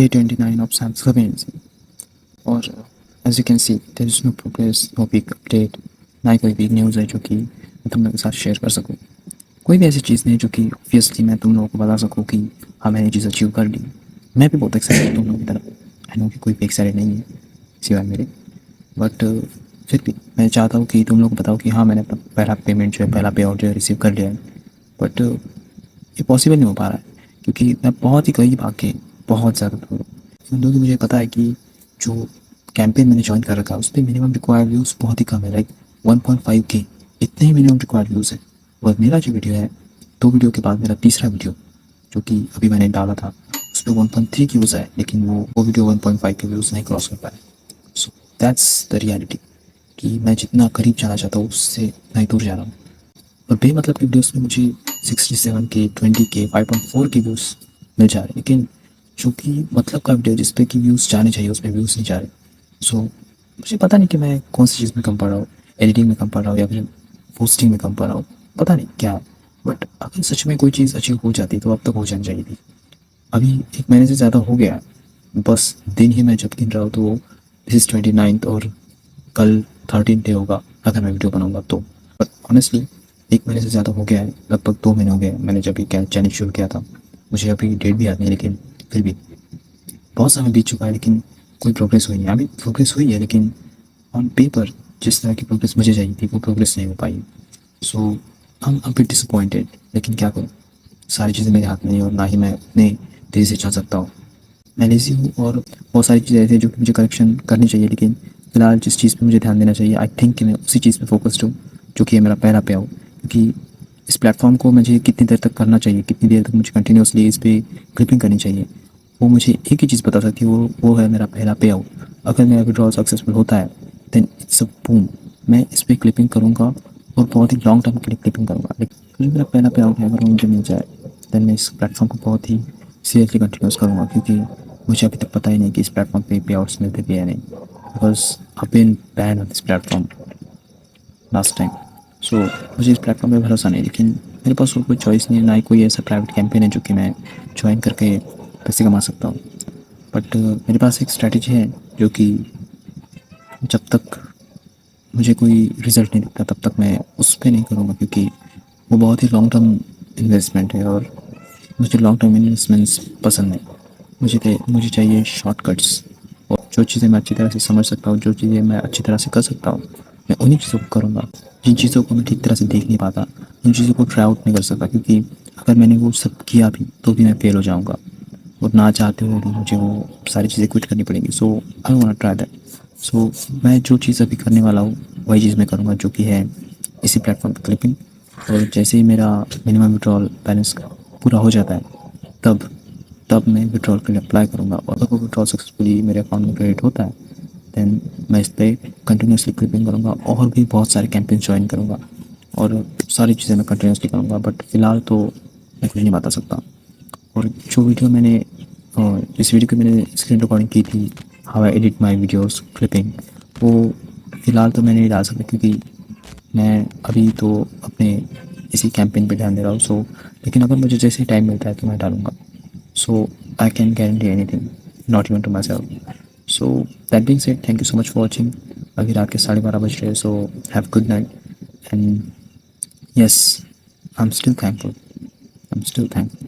Day 29 of Sam's Convenience. और as you can see there is no progress, no big update, ना ही कोई big news है जो कि मैं तुम लोगों के साथ शेयर कर सकूँ। कोई भी ऐसी चीज़ नहीं जो कि ऑब्वियसली मैं तुम लोगों को बता सकूँ कि हाँ मैंने ये चीज़ अचीव कर ली। मैं भी बहुत एक्साइटेड हूँ तुम लोगों की तरह। आई नो कि कोई भी एक्साइटेड नहीं है सिवाय मेरे, बट फिर भी मैं चाहता हूँ कि तुम लोग को बताओ कि हाँ मैंने अपना पहला पेमेंट जो है, पहला पे आउट जो है रिसीव कर लिया है। बट ये पॉसिबल नहीं हो पा रहा है क्योंकि मैं बहुत ही करीब आके बहुत ज़्यादा दूर हूँ। क्योंकि मुझे पता है कि जो कैंपेन मैंने ज्वाइन कर रखा है उस पर मिनिमम रिक्वायर्ड व्यूज़ बहुत ही कम है, लाइक 1.5K, इतने ही मिनिमम रिक्वायर्ड व्यूज़ है। और मेरा जो वीडियो है, 2 वीडियो के बाद मेरा तीसरा वीडियो जो कि अभी मैंने डाला था उस पर 1.3 के व्यूज़ है, लेकिन वो वीडियो 1.5 के व्यूज़ नहीं क्रॉस कर पाया। सो दैट्स द रियलिटी कि मैं जितना करीब जाना चाहता हूँ उससे उतना ही दूर जा रहा हूँ। और बेमतलब की वीडियोस में मुझे 67K, 20K, 5.4 के व्यूज़ मिल जा रहे हैं, लेकिन जो कि मतलब का वीडियो जिस पे कि व्यूज़ जाने चाहिए उस पर व्यूज़ नहीं जा रहे। सो मुझे पता नहीं कि मैं कौन सी चीज़ में कम पड़ रहा हूँ, एडिटिंग में कम पड़ रहा हूँ या फिर पोस्टिंग में कम पड़ रहा हूँ, पता नहीं क्या। बट अगर सच में कोई चीज़ अचीव हो जाती तो अब तक हो जानी चाहिए थी। अभी 1 महीने से ज़्यादा हो गया है, बस दिन ही मैं जब गिन रहा हूँ तो दिस इज़ 29th और कल 13 डे होगा अगर मैं वीडियो बनाऊँगा तो। बट ऑनेस्टली 1 महीने से ज़्यादा हो गया है, लगभग 2 महीने हो गए हैं मैंने जब ये चैनल शुरू किया था। मुझे अभी डेट भी याद नहीं है, लेकिन फिर भी बहुत समय बीत चुका है, लेकिन कोई प्रोग्रेस हुई नहीं। अभी प्रोग्रेस हुई है लेकिन ऑन पेपर जिस तरह की प्रोग्रेस मुझे चाहिए थी वो प्रोग्रेस नहीं हो पाई। So I am a bit disappointed, लेकिन क्या करूँ, सारी चीज़ें मेरे हाथ में नहीं और ना ही मैं उतने तेज़ी से चल सकता हूँ। मैं लेज़ी हूँ और बहुत सारी चीज़ें ऐसी हैं जो कि मुझे करेक्शन करनी चाहिए, लेकिन फ़िलहाल जिस चीज़ पे मुझे ध्यान देना चाहिए आई थिंक कि मैं उसी चीज़ पे फोकस्ड हूँ जो कि है मेरा पहला पे आउट। क्योंकि इस प्लेटफॉर्म को मुझे कितनी देर तक करना चाहिए, कितनी देर तक मुझे कंटिन्यूसली इस पर क्लिपिंग करनी चाहिए, वो मुझे एक ही चीज़ बता सकती है, वो है मेरा पहला पे आउट। अगर मेरा विड्रॉल सक्सेसफुल होता है देन इट्स अ बूम, मैं इस पर क्लिपिंग करूँगा और बहुत ही लॉन्ग टर्म के लिए क्लिपिंग करूँगा। लेकिन जो मेरा पहला पे आउट है अगर वो मुझे मिल जाए देन मैं इस प्लेटफॉर्म को बहुत ही सीरियसली कंटिन्यूस करूँगा, क्योंकि मुझे अभी तक पता ही नहीं कि इस प्लेटफॉर्म पे पे आउट्स मिलते भी या नहीं, because I been ban on this platform last time. So मुझे इस प्लेटफॉर्म पे भरोसा नहीं, लेकिन मेरे पास और कोई चॉइस नहीं है, ना ही कोई ऐसा प्राइवेट कैंपेन है जो कि मैं ज्वाइन करके पैसे कमा सकता हूँ। बट मेरे पास एक स्ट्रैटेजी है जो कि जब तक मुझे कोई रिज़ल्ट नहीं दिखता तब तक मैं उस पर नहीं करूँगा, क्योंकि वो बहुत ही लॉन्ग टर्म इन्वेस्टमेंट है और मुझे लॉन्ग टर्म इन्वेस्टमेंट्स पसंद नहीं। मुझे चाहिए शॉर्टकट्स, और जो चीज़ें मैं अच्छी तरह से समझ सकता हूँ, जो चीज़ें मैं अच्छी तरह से कर सकता हूँ, मैं उन्हीं चीज़ों को करूँगा। जिन चीज़ों को मैं ठीक तरह से देख नहीं पाता, उन चीज़ों को ट्राई आउट नहीं कर सकता, क्योंकि अगर मैंने वो सब किया भी तो भी मैं फेल हो जाऊँगा और ना चाहते हुए भी मुझे वो सारी चीज़ें क्विट करनी पड़ेंगी। सो आई वांट ट्राई दैट। सो मैं जो चीज़ अभी करने वाला हूँ वही चीज़ मैं करूँगा, जो कि है इसी प्लेटफॉर्म पर क्लिपिंग। और जैसे ही मेरा मिनिमम विड्रॉल बैलेंस पूरा हो जाता है तब तब मैं विड्रॉल के लिए अप्लाई करूँगा, और अगर वो विड्रॉल सक्सेसफुली मेरे अकाउंट में क्रेडिट होता है देन मैं इस पर कंटिन्यूसली क्लिपिंग करूँगा और भी बहुत सारे कैंपेन ज्वाइन करूँगा और सारी चीज़ें मैं कंटिन्यूसली करूँगा। बट फ़िलहाल तो मैं कुछ नहीं बता सकता। और जो वीडियो मैंने जिस वीडियो की मैंने स्क्रीन रिकॉर्डिंग की थी, how I edit my videos clipping, वो फ़िलहाल तो मैं नहीं डाल सकता क्योंकि मैं अभी तो अपने इसी कैंपेन पे ध्यान दे रहा हूँ। सो लेकिन अगर मुझे जैसे टाइम मिलता है तो मैं डालूँगा। So I can guarantee anything, not even to myself. So that being said, thank you so much for watching. अभी रात के 12:30 बज रहे हैं, so have good night and yes, I am still thankful, I am still thankful.